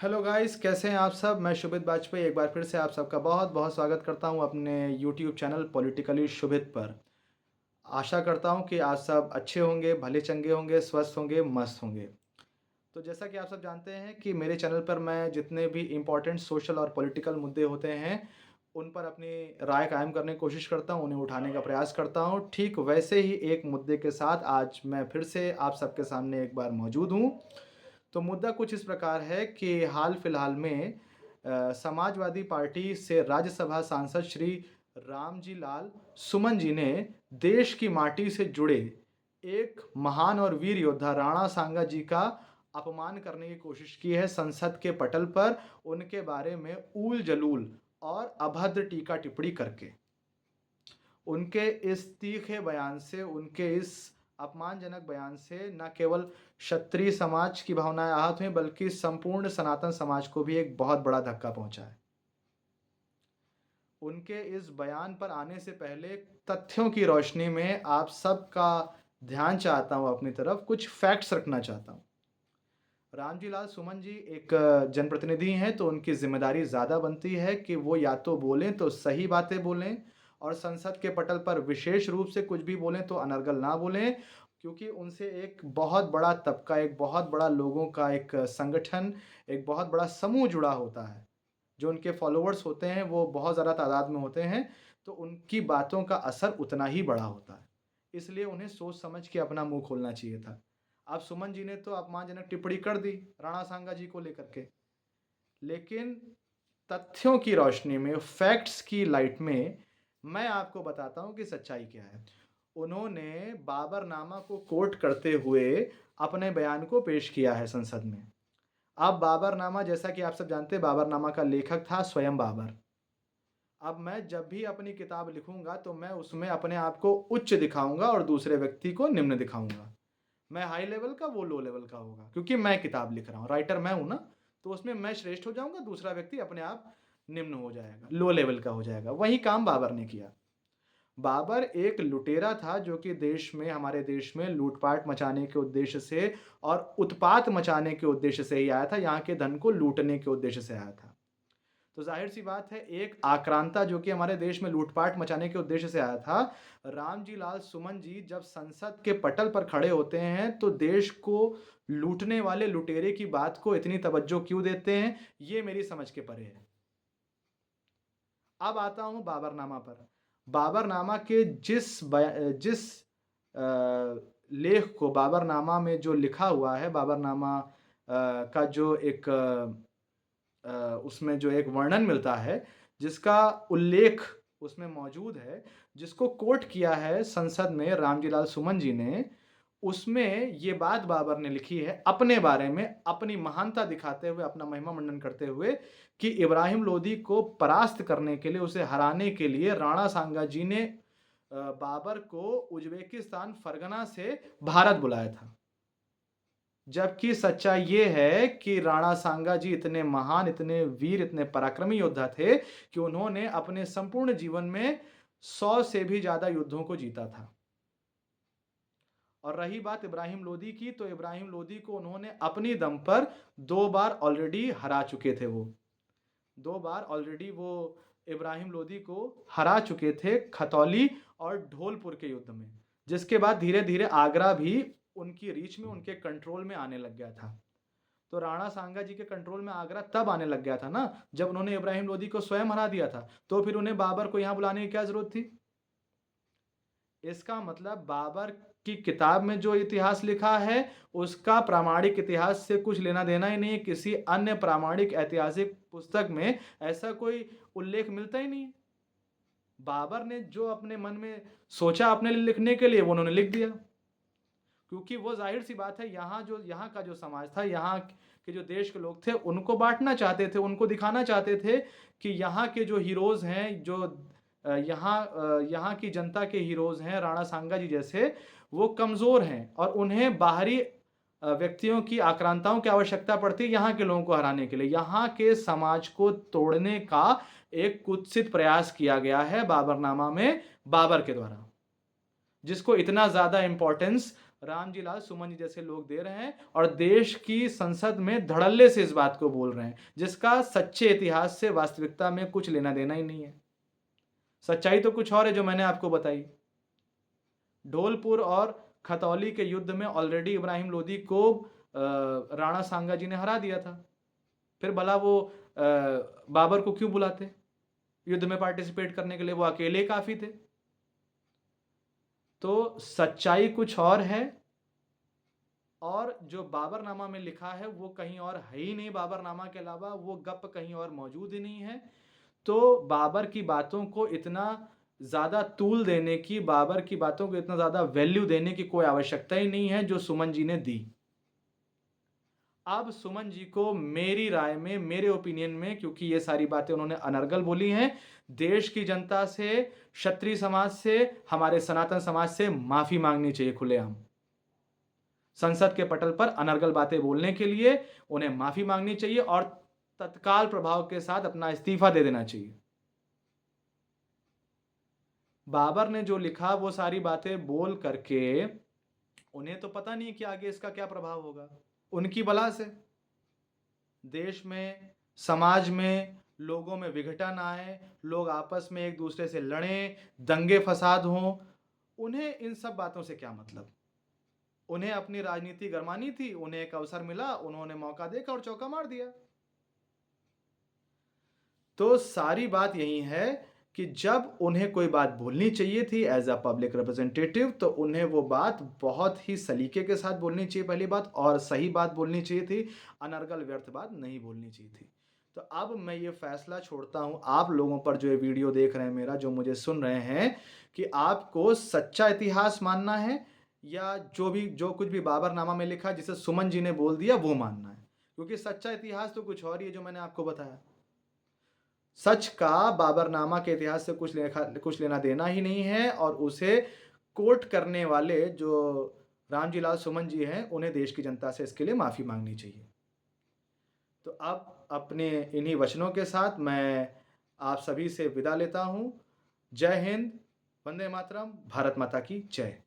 Hello guys, कैसे हैं आप सब। मैं शुभित बाजपेयी एक बार फिर से आप सबका बहुत बहुत स्वागत करता हूं अपने यूट्यूब चैनल पॉलिटिकली शुभित पर। आशा करता हूं कि आप सब अच्छे होंगे, भले चंगे होंगे, स्वस्थ होंगे, मस्त होंगे। तो जैसा कि आप सब जानते हैं कि मेरे चैनल पर मैं जितने भी इम्पोर्टेंट सोशल और पॉलिटिकल मुद्दे होते हैं उन पर अपनी राय कायम करने की कोशिश करता हूं, उन्हें उठाने का प्रयास करता हूं। ठीक वैसे ही एक मुद्दे के साथ आज मैं फिर से आप सबके सामने एक बार मौजूद हूं। तो मुद्दा कुछ इस प्रकार है कि हाल फिलहाल में समाजवादी पार्टी से राज्यसभा सांसद श्री रामजी लाल सुमन जी ने देश की माटी से जुड़े एक महान और वीर योद्धा राणा सांगा जी का अपमान करने की कोशिश की है संसद के पटल पर, उनके बारे में ऊल जलूल और अभद्र टीका टिप्पणी करके। उनके इस तीखे बयान से, उनके इस अपमानजनक बयान से न केवल क्षत्रिय समाज की भावनाएं आहत हुई बल्कि संपूर्ण सनातन समाज को भी एक बहुत बड़ा धक्का पहुंचा है। उनके इस बयान पर आने से पहले तथ्यों की रोशनी में आप सबका ध्यान चाहता हूं, अपनी तरफ कुछ फैक्ट्स रखना चाहता हूं। रामजी लाल सुमन जी एक जनप्रतिनिधि हैं, तो उनकी जिम्मेदारी ज़्यादा बनती है कि वो या तो बोलें तो सही बातें बोलें और संसद के पटल पर विशेष रूप से कुछ भी बोलें तो अनर्गल ना बोलें, क्योंकि उनसे एक बहुत बड़ा तबका, एक बहुत बड़ा लोगों का एक संगठन, एक बहुत बड़ा समूह जुड़ा होता है। जो उनके फॉलोअर्स होते हैं वो बहुत ज़्यादा तादाद में होते हैं, तो उनकी बातों का असर उतना ही बड़ा होता है। इसलिए उन्हें सोच समझ के अपना मुंह खोलना चाहिए था। अब सुमन जी ने तो अपमानजनक टिप्पणी कर दी राणा सांगा जी को लेकर के, लेकिन तथ्यों की रोशनी में, फैक्ट्स की लाइट में मैं आपको बताता हूं कि सच्चाई क्या है। उन्होंने बाबरनामा को कोट करते हुए अपने बयान को पेश किया है संसद में। अब बाबरनामा, जैसा कि आप सब जानते हैं, बाबरनामा का लेखक था स्वयं बाबर। अब मैं जब भी अपनी किताब लिखूंगा तो मैं उसमें अपने आप को उच्च दिखाऊंगा और दूसरे व्यक्ति को निम्न दिखाऊंगा। मैं हाई लेवल का, वो लो लेवल का होगा, क्योंकि मैं किताब लिख रहा हूँ, राइटर मैं हूं ना। तो उसमें मैं श्रेष्ठ हो जाऊंगा, दूसरा व्यक्ति अपने आप निम्न हो जाएगा, लो लेवल का हो जाएगा। वही काम बाबर ने किया। बाबर एक लुटेरा था जो कि देश में, हमारे देश में लूटपाट मचाने के उद्देश्य से और उत्पात मचाने के उद्देश्य से ही आया था, यहाँ के धन को लूटने के उद्देश्य से आया था। तो जाहिर सी बात है, एक आक्रांता जो कि हमारे देश में लूटपाट मचाने के उद्देश्य से आया था, रामजी लाल सुमन जी जब संसद के पटल पर खड़े होते हैं तो देश को लूटने वाले लुटेरे की बात को इतनी तवज्जो क्यों देते हैं, ये मेरी समझ के परे है। अब आता हूं बाबरनामा पर। बाबरनामा के जिस लेख को, बाबरनामा में जो लिखा हुआ है, बाबरनामा का जो एक उसमें जो एक वर्णन मिलता है, जिसका उल्लेख उसमें मौजूद है, जिसको कोट किया है संसद में रामजीलाल सुमन जी ने, उसमें ये बात बाबर ने लिखी है अपने बारे में, अपनी महानता दिखाते हुए, अपना महिमा मंडन करते हुए, कि इब्राहिम लोदी को परास्त करने के लिए, उसे हराने के लिए राणा सांगा जी ने बाबर को उज्बेकिस्तान फरगना से भारत बुलाया था। जबकि सच्चाई ये है कि राणा सांगा जी इतने महान, इतने वीर, इतने पराक्रमी योद्धा थे कि उन्होंने अपने संपूर्ण जीवन में 100 से भी ज्यादा युद्धों को जीता था। और रही बात इब्राहिम लोदी की, तो इब्राहिम लोदी को उन्होंने अपनी दम पर 2 बार ऑलरेडी हरा चुके थे। वो 2 बार ऑलरेडी वो इब्राहिम लोदी को हरा चुके थे, खतौली और ढोलपुर के युद्ध में। जिसके बाद धीरे-धीरे आगरा भी उनकी रीच में, उनके कंट्रोल में आने लग गया था। तो राणा सांगा जी के कंट्रोल में आगरा तब आने लग गया था ना, जब उन्होंने इब्राहिम लोदी को स्वयं हरा दिया था। तो फिर उन्हें बाबर को यहां बुलाने की क्या जरूरत थी। इसका मतलब बाबर की किताब में जो इतिहास लिखा है उसका प्रामाणिक इतिहास से कुछ लेना देना ही नहीं है। किसी अन्य प्रामाणिक ऐतिहासिक पुस्तक में ऐसा कोई उल्लेख मिलता ही नहीं है। बाबर ने जो अपने मन में सोचा अपने लिए लिखने के लिए, वो उन्होंने लिख दिया। क्योंकि वो जाहिर सी बात है, यहाँ का जो समाज था, यहाँ के जो देश के लोग थे, उनको बांटना चाहते थे, उनको दिखाना चाहते थे कि यहाँ के जो हीरोज हैं, जो यहाँ की जनता के हीरोज हैं, राणा सांगा जी जैसे, वो कमजोर हैं और उन्हें बाहरी व्यक्तियों की आक्रांताओं की आवश्यकता पड़ती है यहाँ के लोगों को हराने के लिए। यहाँ के समाज को तोड़ने का एक कुत्सित प्रयास किया गया है बाबरनामा में, बाबर के द्वारा, जिसको इतना ज्यादा इंपॉर्टेंस रामजी लाल सुमन जी जैसे लोग दे रहे हैं और देश की संसद में धड़ल्ले से इस बात को बोल रहे हैं, जिसका सच्चे इतिहास से वास्तविकता में कुछ लेना देना ही नहीं है। सच्चाई तो कुछ और है जो मैंने आपको बताई। ढोलपुर और खतौली के युद्ध में ऑलरेडी इब्राहिम लोदी को राणा सांगा जी ने हरा दिया था। फिर भला वो बाबर को क्यों बुलाते युद्ध में पार्टिसिपेट करने के लिए? वो अकेले काफी थे। तो सच्चाई कुछ और है और जो बाबरनामा में लिखा है वो कहीं और है ही नहीं। बाबरनामा के अलावा वो गप कहीं और मौजूद ही नहीं है। तो बाबर की बातों को इतना ज्यादा तूल देने की, बाबर की बातों को इतना ज्यादा वैल्यू देने की कोई आवश्यकता ही नहीं है जो सुमन जी ने दी। अब सुमन जी को मेरी राय में, मेरे ओपिनियन में, क्योंकि ये सारी बातें उन्होंने अनर्गल बोली हैं, देश की जनता से, क्षत्रिय समाज से, हमारे सनातन समाज से माफी मांगनी चाहिए खुलेआम। संसद के पटल पर अनर्गल बातें बोलने के लिए उन्हें माफी मांगनी चाहिए और तत्काल प्रभाव के साथ अपना इस्तीफा दे देना चाहिए। बाबर ने जो लिखा वो सारी बातें बोल करके उन्हें तो पता नहीं कि आगे इसका क्या प्रभाव होगा। उनकी बला से देश में, समाज में, लोगों में विघटन आए, लोग आपस में एक दूसरे से लड़ें, दंगे फसाद हों, उन्हें इन सब बातों से क्या मतलब? उन्हें अपनी राजनीति गरमानी थी, उन्हें एक अवसर मिला, उन्होंने मौका देखा और चौका मार दिया। तो सारी बात यही है कि जब उन्हें कोई बात बोलनी चाहिए थी एज अ पब्लिक रिप्रेजेंटेटिव, तो उन्हें वो बात बहुत ही सलीके के साथ बोलनी चाहिए, पहली बात, और सही बात बोलनी चाहिए थी। अनर्गल व्यर्थ बात नहीं बोलनी चाहिए थी। तो अब मैं ये फैसला छोड़ता हूँ आप लोगों पर जो ये वीडियो देख रहे हैं मेरा, जो मुझे सुन रहे हैं, कि आपको सच्चा इतिहास मानना है या जो कुछ भी बाबरनामा में लिखा जिसे सुमन जी ने बोल दिया वो मानना है। क्योंकि सच्चा इतिहास तो कुछ और ही है जो मैंने आपको बताया। सच का बाबरनामा के इतिहास से कुछ लेना देना ही नहीं है और उसे कोट करने वाले जो रामजी लाल सुमन जी हैं, उन्हें देश की जनता से इसके लिए माफ़ी मांगनी चाहिए। तो अब अपने इन्हीं वचनों के साथ मैं आप सभी से विदा लेता हूँ। जय हिंद, वंदे मातरम, भारत माता की जय।